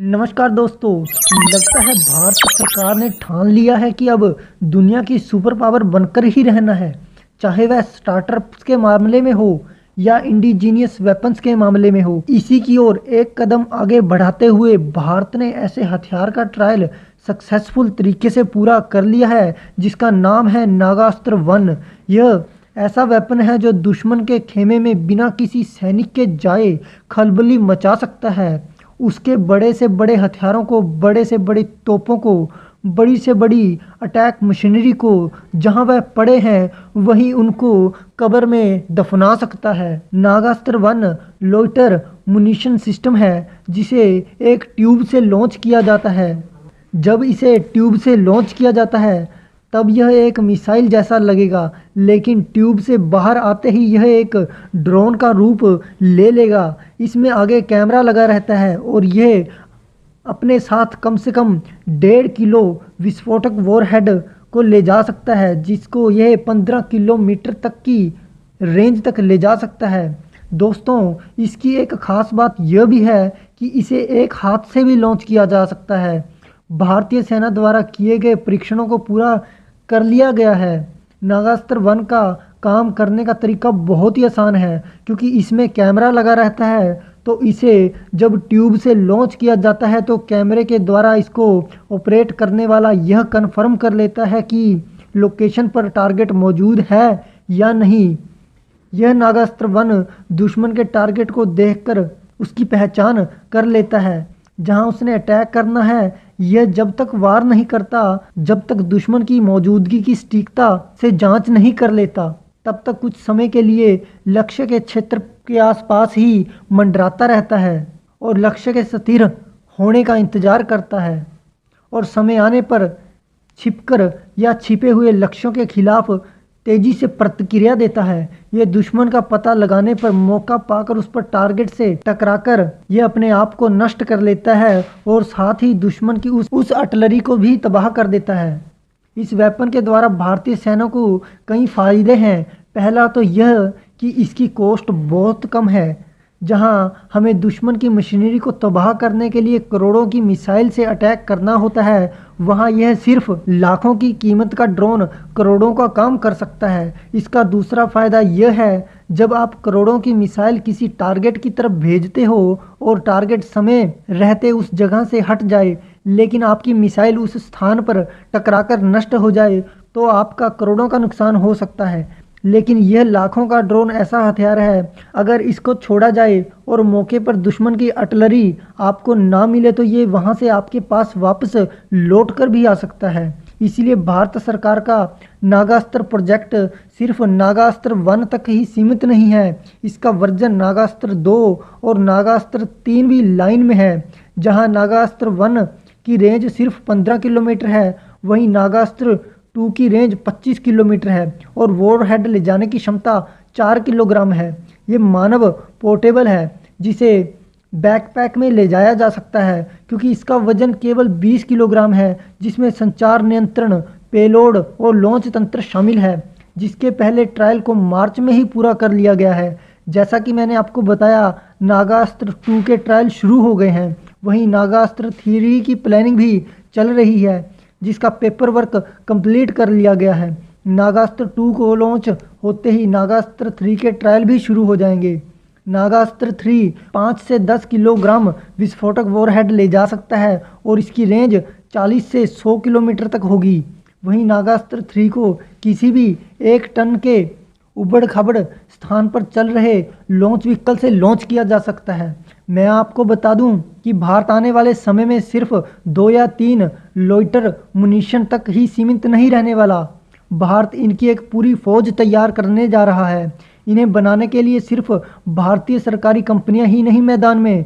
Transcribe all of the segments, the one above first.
नमस्कार दोस्तों। लगता है भारत सरकार ने ठान लिया है कि अब दुनिया की सुपर पावर बनकर ही रहना है, चाहे वह स्टार्टअप्स के मामले में हो या इंडिजीनियस वेपन्स के मामले में हो। इसी की ओर एक कदम आगे बढ़ाते हुए भारत ने ऐसे हथियार का ट्रायल सक्सेसफुल तरीके से पूरा कर लिया है जिसका नाम है नागास्त्र 1। यह ऐसा वेपन है जो दुश्मन के खेमे में बिना किसी सैनिक के जाए खलबली मचा सकता है। उसके बड़े से बड़े हथियारों को, बड़े से बड़ी तोपों को, बड़ी से बड़ी अटैक मशीनरी को जहां वह पड़े हैं वहीं उनको कब्र में दफना सकता है। नागास्त्र 1 लोइटर मुनिशन सिस्टम है जिसे एक ट्यूब से लॉन्च किया जाता है। जब इसे ट्यूब से लॉन्च किया जाता है तब यह एक मिसाइल जैसा लगेगा, लेकिन ट्यूब से बाहर आते ही यह एक ड्रोन का रूप ले लेगा। इसमें आगे कैमरा लगा रहता है और यह अपने साथ कम से कम 1.5 किलो विस्फोटक वॉरहेड को ले जा सकता है, जिसको यह 15 किलोमीटर तक की रेंज तक ले जा सकता है। दोस्तों, इसकी एक ख़ास बात यह भी है कि इसे एक हाथ से भी लॉन्च किया जा सकता है। भारतीय सेना द्वारा किए गए परीक्षणों को पूरा कर लिया गया है। नागास्त्र 1 का काम करने का तरीका बहुत ही आसान है, क्योंकि इसमें कैमरा लगा रहता है। तो इसे जब ट्यूब से लॉन्च किया जाता है तो कैमरे के द्वारा इसको ऑपरेट करने वाला यह कन्फर्म कर लेता है कि लोकेशन पर टारगेट मौजूद है या नहीं। यह नागास्त्र 1 दुश्मन के टारगेट को देखकर उसकी पहचान कर लेता है जहां उसने अटैक करना है। यह जब तक वार नहीं करता, जब तक दुश्मन की मौजूदगी की सटीकता से जांच नहीं कर लेता, तब तक कुछ समय के लिए लक्ष्य के क्षेत्र के आसपास ही मंडराता रहता है और लक्ष्य के स्थिर होने का इंतजार करता है और समय आने पर छिपकर या छिपे हुए लक्ष्यों के खिलाफ तेजी से प्रतिक्रिया देता है। यह दुश्मन का पता लगाने पर मौका पाकर उस पर टारगेट से टकराकर यह अपने आप को नष्ट कर लेता है और साथ ही दुश्मन की उस आर्टिलरी को भी तबाह कर देता है। इस वेपन के द्वारा भारतीय सेना को कई फायदे हैं। पहला तो यह कि इसकी कॉस्ट बहुत कम है। जहां हमें दुश्मन की मशीनरी को तबाह करने के लिए करोड़ों की मिसाइल से अटैक करना होता है, वहां यह सिर्फ लाखों की कीमत का ड्रोन करोड़ों का काम कर सकता है। इसका दूसरा फ़ायदा यह है, जब आप करोड़ों की मिसाइल किसी टारगेट की तरफ भेजते हो और टारगेट समय रहते उस जगह से हट जाए, लेकिन आपकी मिसाइल उस स्थान पर टकराकर नष्ट हो जाए, तो आपका करोड़ों का नुकसान हो सकता है। लेकिन यह लाखों का ड्रोन ऐसा हथियार है, अगर इसको छोड़ा जाए और मौके पर दुश्मन की आर्टिलरी आपको ना मिले तो ये वहां से आपके पास वापस लौट कर भी आ सकता है। इसीलिए भारत सरकार का नागास्त्र प्रोजेक्ट सिर्फ नागास्त्र 1 तक ही सीमित नहीं है। इसका वर्जन नागास्त्र 2 और नागास्त्र 3 भी लाइन में है। जहां नागास्त्र 1 की रेंज सिर्फ 15 किलोमीटर है, वहीं नागास्त्र 2 की रेंज 25 किलोमीटर है और वॉरहेड ले जाने की क्षमता 4 किलोग्राम है। ये मानव पोर्टेबल है, जिसे बैकपैक में ले जाया जा सकता है, क्योंकि इसका वजन केवल 20 किलोग्राम है, जिसमें संचार नियंत्रण, पेलोड और लॉन्च तंत्र शामिल है, जिसके पहले ट्रायल को मार्च में ही पूरा कर लिया गया है। जैसा कि मैंने आपको बताया, नागास्त्र 2 के ट्रायल शुरू हो गए हैं। वहीं नागास्त्र 3 की प्लानिंग भी चल रही है, जिसका पेपर वर्क कंप्लीट कर लिया गया है। नागास्त्र 2 को लॉन्च होते ही नागास्त्र 3 के ट्रायल भी शुरू हो जाएंगे। नागास्त्र 3 5 से 10 किलोग्राम विस्फोटक वॉरहेड ले जा सकता है और इसकी रेंज 40 से 100 किलोमीटर तक होगी। वहीं नागास्त्र 3 को किसी भी 1 टन के उबड़ खाबड़ स्थान पर चल रहे लॉन्च व्हीकल से लॉन्च किया जा सकता है। मैं आपको बता दूं कि भारत आने वाले समय में सिर्फ 2 या 3 लोइटर मुनिशन तक ही सीमित नहीं रहने वाला। भारत इनकी एक पूरी फौज तैयार करने जा रहा है। इन्हें बनाने के लिए सिर्फ भारतीय सरकारी कंपनियां ही नहीं मैदान में,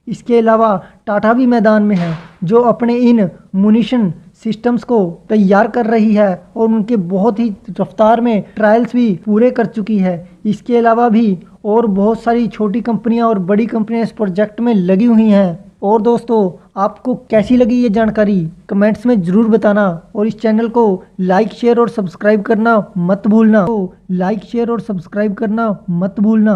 इसके अलावा टाटा भी मैदान में है, जो अपने इन मुनिशन सिस्टम्स को तैयार कर रही है और उनके बहुत ही रफ्तार में ट्रायल्स भी पूरे कर चुकी है। इसके अलावा भी और बहुत सारी छोटी कंपनियां और बड़ी कंपनियां इस प्रोजेक्ट में लगी हुई हैं। और दोस्तों, आपको कैसी लगी ये जानकारी कमेंट्स में ज़रूर बताना और इस चैनल को लाइक शेयर और सब्सक्राइब करना मत भूलना।